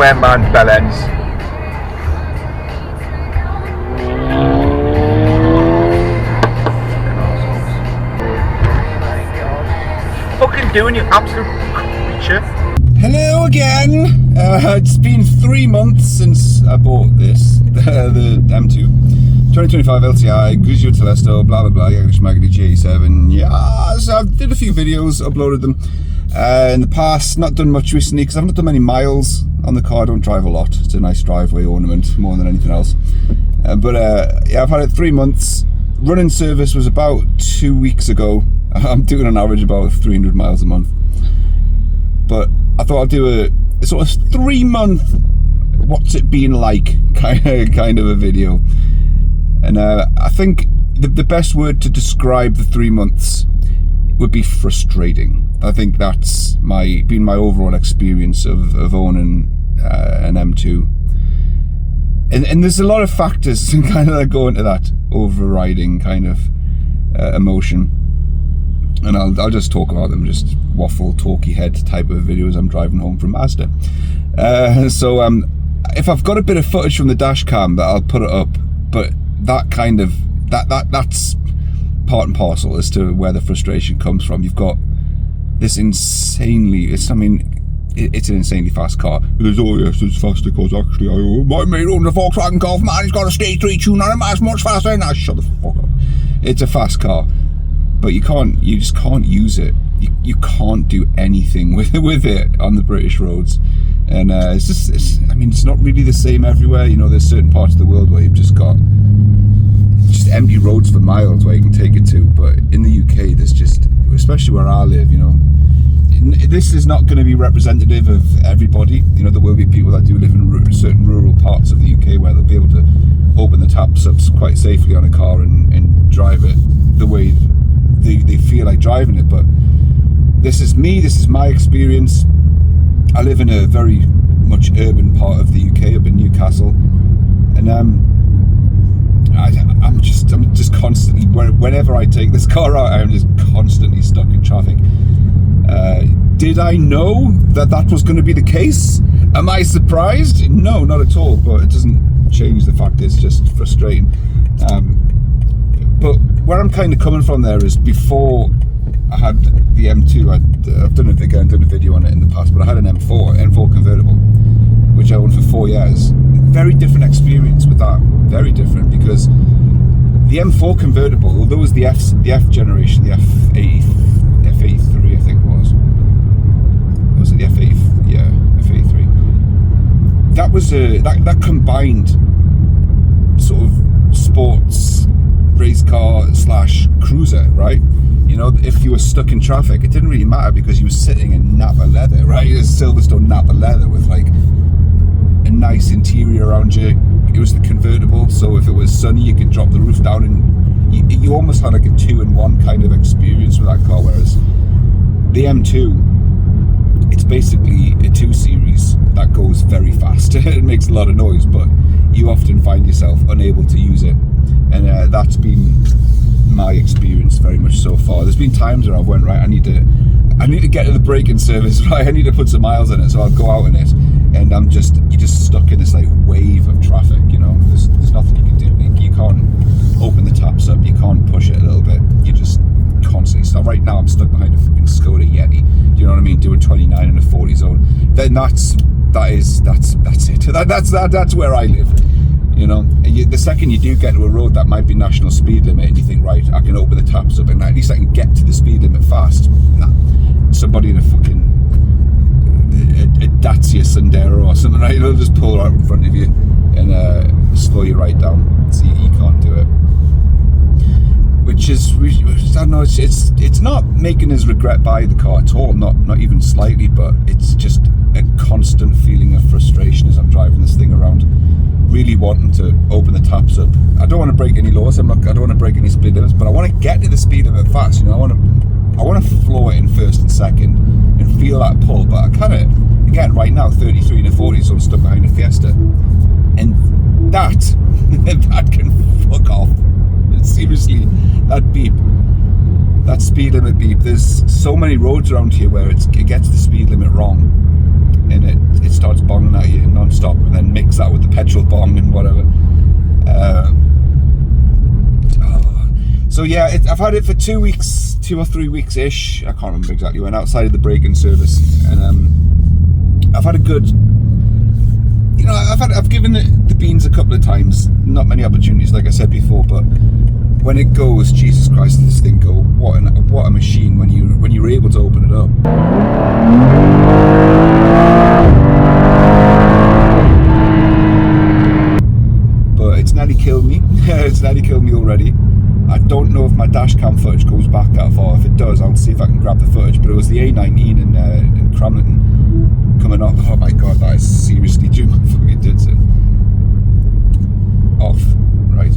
nowhere man, bellends. Fucking doing, you absolute creature. Hello again. It's been 3 months since I bought this, the M2 2025 LCI, Grigio Telesto, blah blah blah, Maggie G87. Yeah, so I did a few videos, uploaded them in the past. Not done much recently because I've not done many miles on the car. I don't drive a lot. It's a nice driveway ornament more than anything else. Yeah, I've had it 3 months. Running service was about 2 weeks ago. I'm doing an average about 300 miles a month. But I thought I'd do a sort of 3 month what's it been like kind of a video. And I think the best word to describe the 3 months would be frustrating. I think that's been my overall experience of owning an M2. And there's a lot of factors kind of that go into that overriding kind of emotion. And I'll just talk about them, just waffle, talky head type of videos. I'm driving home from Mazda. If I've got a bit of footage from the dash cam, that I'll put it up. But that kind of, that's part and parcel as to where the frustration comes from. You've got this insanely, it's an insanely fast car. It is, oh yes, it's fast because actually my mate owns a Volkswagen Golf, man, he's got a stage 3 tune on him, that's much faster than that. Shut the fuck up. It's a fast car. But you just can't use it. You can't do anything with it on the British roads. And it's not really the same everywhere. You know, there's certain parts of the world where you've just got empty roads for miles where you can take it to. But in the UK, there's just, especially where I live, you know, this is not going to be representative of everybody. You know, there will be people that do live in certain rural parts of the UK where they'll be able to open the taps up quite safely on a car and drive it the way they feel like driving it. But this is me, this is my experience. I live in a very much urban part of the UK, up in Newcastle, and I'm just constantly, whenever I take this car out, I'm just constantly stuck in traffic. Did I know that was going to be the case? Am I surprised? No, not at all, but it doesn't change the fact it's just frustrating. But where I'm kind of coming from there is, before I had the M2, I've done a video on it in the past, but I had an M4 convertible, which I owned for 4 years. Very different experience with that, very different, because the M4 convertible, although it was the F generation, the F83 I think it was it the F8? Yeah, F83. That was that combined sort of sports race car / cruiser, right? You know, if you were stuck in traffic, it didn't really matter because you were sitting in Napa leather, right? It was Silverstone Napa leather with like a nice interior around you. It was the convertible, so if it was sunny, you could drop the roof down, and you almost had like a 2-in-1 kind of experience with that car. Whereas the M2, it's basically a 2 Series that goes very fast. It makes a lot of noise, but you often find yourself unable to use it. And that's been my experience very much so far. There's been times where I've went, right, I need to get to the braking service, right, I need to put some miles in it, so I'll go out in it, and you're just stuck in this like wave of traffic, you know. There's nothing you can do. You can't open the taps up, you can't push it a little bit, you just constantly stop. Right now I'm stuck behind a fucking Skoda Yeti, do you know what I mean, doing 29 in a 40 zone. Then that's it. That's where I live. You know, the second you do get to a road that might be national speed limit, and you think, right, I can open the taps up and at least I can get to the speed limit fast. Nah, somebody in a fucking a Dacia Sandero or something, right? They'll just pull right in front of you and slow you right down. So you can't do it. Which is, I don't know, it's not making us regret buying the car at all, not even slightly, but it's just a constant feeling of frustration as I'm driving this thing around, really wanting to open the taps up. I don't want to break any laws, I don't want to break any speed limits, but I want to get to the speed limit fast, you know. I want to floor it in first and second and feel that pull, but I kind of, again, right now 33 and a 40, so I'm stuck behind a Fiesta, and that can fuck off. Seriously, that beep, that speed limit beep. There's so many roads around here where it gets the speed limit wrong, and it's starts bonging at you non-stop, and then mix that with the petrol bong and whatever. So yeah, I've had it for 2 weeks, 2 or 3 weeks ish. I can't remember exactly when, outside of the break-in service, and I've had a good, you know, I've given it the beans a couple of times. Not many opportunities, like I said before, but when it goes, Jesus Christ, does this thing go? What a machine when you're able to open it up. But it's nearly killed me. It's nearly killed me already. I don't know if my dash cam footage goes back that far. If it does, I'll see if I can grab the footage. But it was the A19 in Cramlington coming up. Oh my god, that is seriously doing my fucking tits in. Off, right.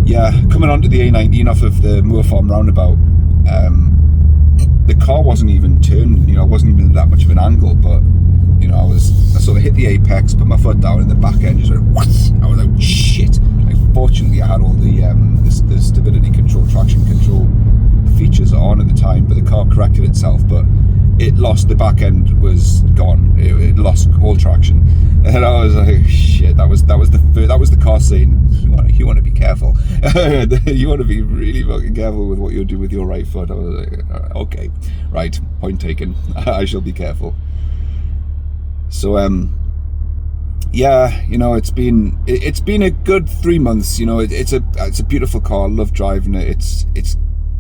Yeah, coming onto the A19 off of the Moor Farm roundabout. The car wasn't even turned, you know, it wasn't even that much of an angle, but you know, I sort of hit the apex, put my foot down, and the back end just went what? I was like, shit. Like, fortunately, I had all the stability control, traction control features on at the time, but the car corrected itself, but it lost, the back end was gone. It lost all traction, and I was like, shit. That was the car saying, you want to be careful. You want to be really fucking careful with what you do with your right foot. I was like, okay, right, point taken. I shall be careful. So yeah, you know, it's been a good 3 months. You know, it's a beautiful car. I love driving it. It's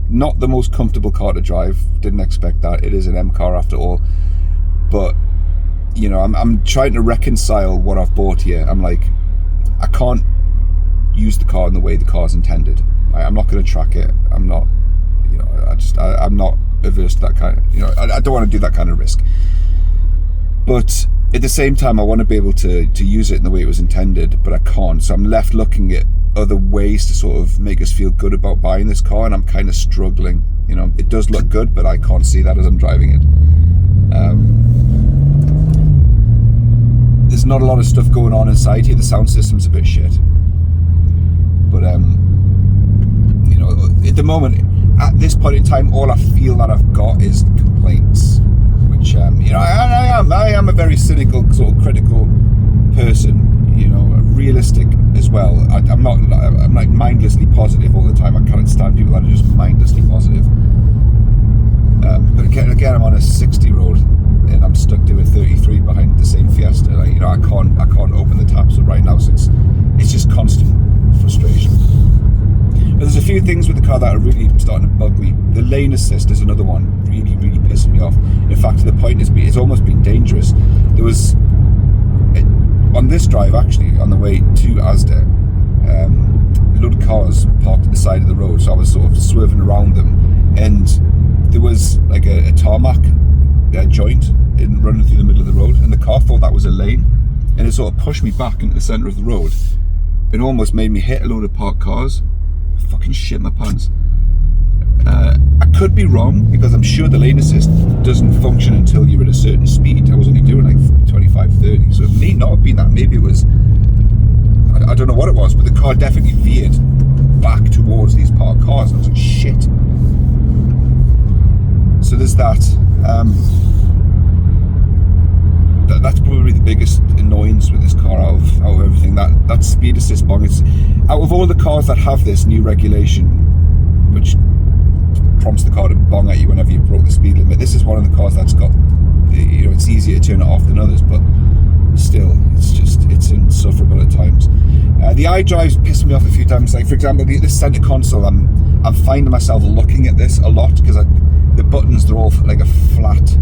not the most comfortable car to drive. Didn't expect that. It is an M car after all. But you know, I'm trying to reconcile what I've bought here. I'm like, I can't use the car in the way the car's intended. I'm not going to track it. I'm not, you know, I'm not averse to that kind of, you know, I don't want to do that kind of risk. But at the same time, I want to be able to use it in the way it was intended, but I can't. So I'm left looking at other ways to sort of make us feel good about buying this car, and I'm kind of struggling. You know, it does look good, but I can't see that as I'm driving it. There's not a lot of stuff going on inside here. The sound system's a bit shit. But, you know, at the moment, at this point in time, all I feel that I've got is complaints. Which, you know, I am a very cynical, sort of critical person, you know, realistic as well. I'm like mindlessly positive all the time. I can't stand people that are just mindlessly positive. But again, I'm on a 60 road and I'm stuck doing 33 behind the same Fiesta. Like, you know, I can't open the taps up right now, so it's just constant frustration. But there's a few things with the car that are really starting to bug me. The lane assist is another one, really pissing me off. In fact, to the point it's almost been dangerous. There was on this drive, actually, on the way to Asda, a load of cars parked at the side of the road, so I was sort of swerving around them, and there was like a tarmac joint running through the middle of the road, and the car thought that was a lane, and it sort of pushed me back into the centre of the road. It almost made me hit a load of parked cars. I fucking shit my pants. I could be wrong, because I'm sure the lane assist doesn't function until you're at a certain speed. I was only doing like 25, 30, so it may not have been that. Maybe it was, I don't know what it was, but the car definitely veered back towards these parked cars, and I was like, shit. So there's that. That's probably the biggest annoyance with this car out of everything. That speed assist bong. It's out of all the cars that have this new regulation, which prompts the car to bong at you whenever you broke the speed limit. This is one of the cars that's got, you know, it's easier to turn it off than others, but still, it's insufferable at times. The iDrive's pissed me off a few times. Like, for example, this center console, I'm finding myself looking at this a lot, because the buttons, they're all like a flat.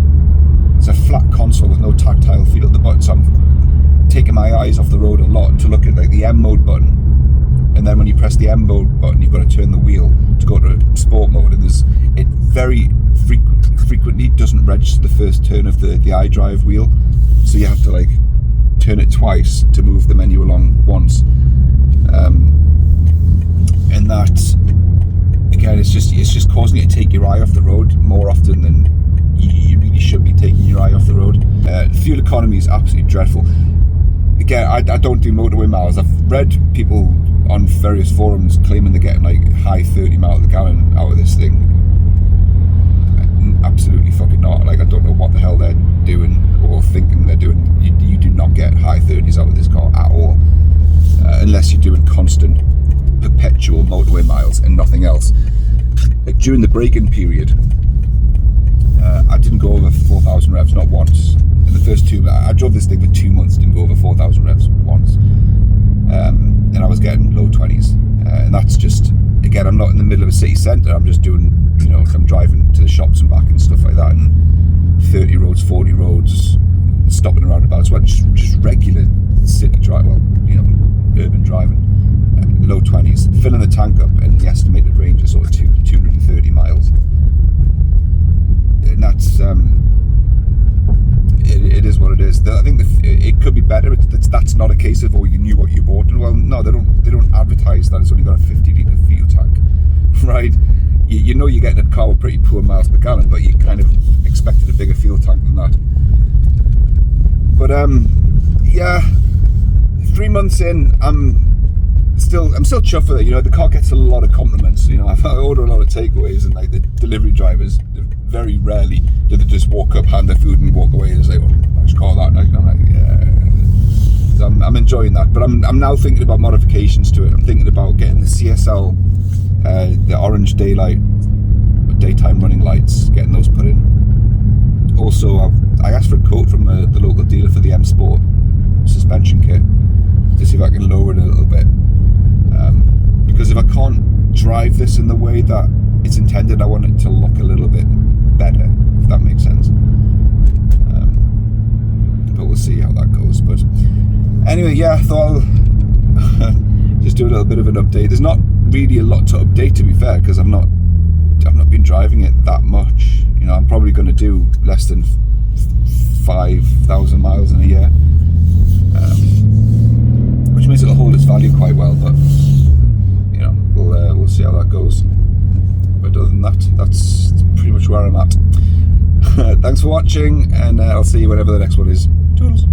It's a flat console with no tactile feel at the button, so I'm taking my eyes off the road a lot to look at like the M mode button, and then when you press the M mode button, you've got to turn the wheel to go to sport mode, and it very frequently doesn't register the first turn of the iDrive wheel, so you have to like turn it twice to move the menu along once, and that again, it's just causing you to take your eye off the road more often than you really should be taking your eye off the road. Fuel economy is absolutely dreadful. Again, I don't do motorway miles. I've read people on various forums claiming they're getting like high 30 miles a gallon out of this thing. Absolutely fucking not. Like, I don't know what the hell they're doing or thinking they're doing. unless you're doing constant, perpetual motorway miles and nothing else. Like during the break-in period, I didn't go over 4,000 revs, not once. In the first I drove this thing for 2 months, didn't go over 4,000 revs once. And I was getting low 20s. And that's just, again, I'm not in the middle of a city centre, I'm just doing, you know, I'm driving to the shops and back and stuff like that, and 30 roads, 40 roads, stopping around about, so just regular city drive, well, you know, urban driving, low 20s, filling the tank up, and the estimated range is sort of 230 miles. And that's, it is what it is. I think it could be better. That's not a case of, oh, you knew what you bought. And well, no, they don't advertise that it's only got a 50-litre fuel tank, right? You know you're getting a car with pretty poor miles per gallon, but you kind of expected a bigger fuel tank than that. But yeah, 3 months in, I'm still chuffed with it. You know, the car gets a lot of compliments. You know, I order a lot of takeaways, and like the delivery drivers, very rarely do they just walk up, hand their food, and walk away and say, "Oh, nice car, that." And I'm like, yeah. So I'm enjoying that. But I'm now thinking about modifications to it. I'm thinking about getting the CSL, the orange daylight, daytime running lights, getting those put in. Also, I asked for a quote from the local dealer for the M Sport suspension kit to see if I can lower it a little bit. Because if I can't drive this in the way that it's intended, I want it to look a little bit better, if that makes sense. But we'll see how that goes. But anyway, yeah, I thought I'll just do a little bit of an update. There's not really a lot to update, to be fair, because I've not been driving it that much. You know, I'm probably going to do less than 5,000 miles in a year, which means it'll hold its value quite well. But you know, we'll see how that goes. But other than that, that's pretty much where I'm at. Thanks for watching, and I'll see you whenever the next one is. Toodles.